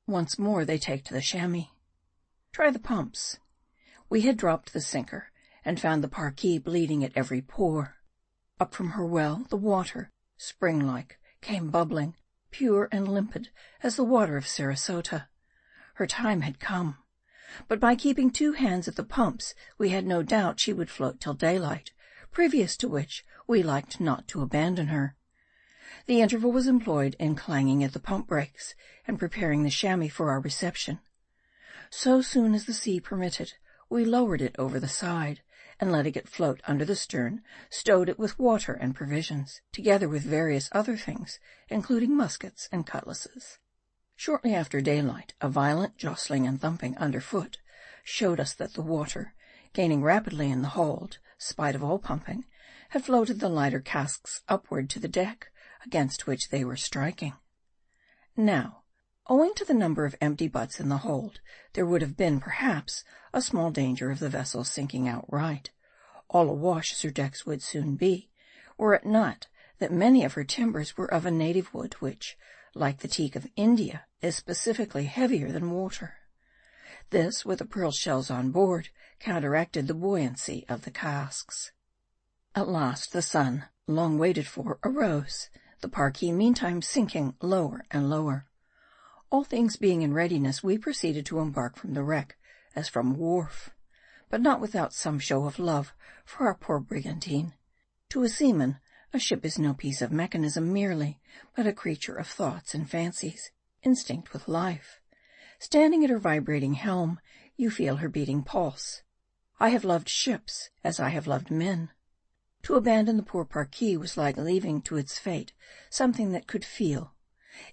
Once more they take to the chamois. Try the pumps. We had dropped the sinker, and found the Parki bleeding at every pore. Up from her well, the water, spring-like, came bubbling, pure and limpid as the water of Sarasota. Her time had come. But by keeping 2 hands at the pumps, we had no doubt she would float till daylight, previous to which we liked not to abandon her. The interval was employed in clanging at the pump brakes, and preparing the chamois for our reception. So soon as the sea permitted, we lowered it over the side, and letting it float under the stern, stowed it with water and provisions, together with various other things, including muskets and cutlasses. Shortly after daylight, a violent jostling and thumping underfoot showed us that the water, gaining rapidly in the hold, spite of all pumping, had floated the lighter casks upward to the deck, against which they were striking. Now, owing to the number of empty butts in the hold, there would have been, perhaps, a small danger of the vessel sinking outright, all awash as her decks would soon be, were it not that many of her timbers were of a native wood which, like the teak of India, is specifically heavier than water. This, with the pearl shells on board, counteracted the buoyancy of the casks. At last the sun, long waited for, arose, the Parki meantime sinking lower and lower. All things being in readiness, we proceeded to embark from the wreck, as from a wharf, but not without some show of love for our poor brigantine. To a seaman, a ship is no piece of mechanism merely, but a creature of thoughts and fancies, instinct with life. Standing at her vibrating helm, you feel her beating pulse. I have loved ships as I have loved men. To abandon the poor Parki was like leaving to its fate something that could feel.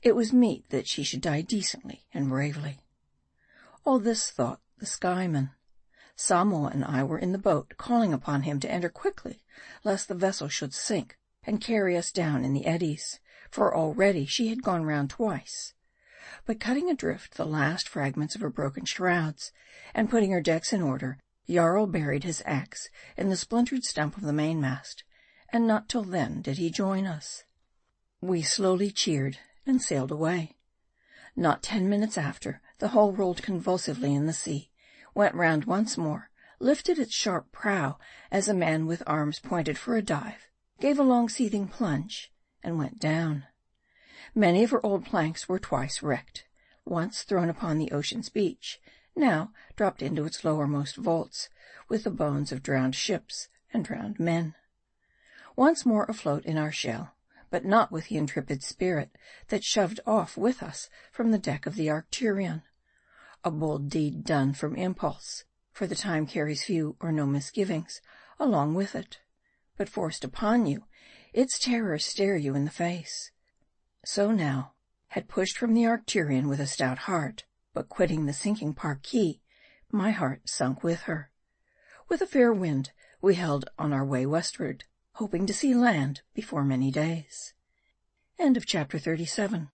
It was meet that she should die decently and bravely. All this thought the skyman. Samoa and I were in the boat, calling upon him to enter quickly, lest the vessel should sink and carry us down in the eddies, for already she had gone round twice. But cutting adrift the last fragments of her broken shrouds, and putting her decks in order, Jarl buried his axe in the splintered stump of the mainmast, and not till then did he join us. We slowly cheered, and sailed away. Not 10 minutes after, the hull rolled convulsively in the sea, went round once more, lifted its sharp prow as a man with arms pointed for a dive, gave a long seething plunge, and went down. Many of her old planks were twice wrecked, once thrown upon the ocean's beach, now dropped into its lowermost vaults, with the bones of drowned ships and drowned men. Once more afloat in our shell, but not with the intrepid spirit that shoved off with us from the deck of the Arcturion. A bold deed done from impulse, for the time carries few or no misgivings along with it. But forced upon you, its terrors stare you in the face. So now, had pushed from the Arcturion with a stout heart, but quitting the sinking Parki, my heart sunk with her. With a fair wind, we held on our way westward, hoping to see land before many days. End of chapter 37.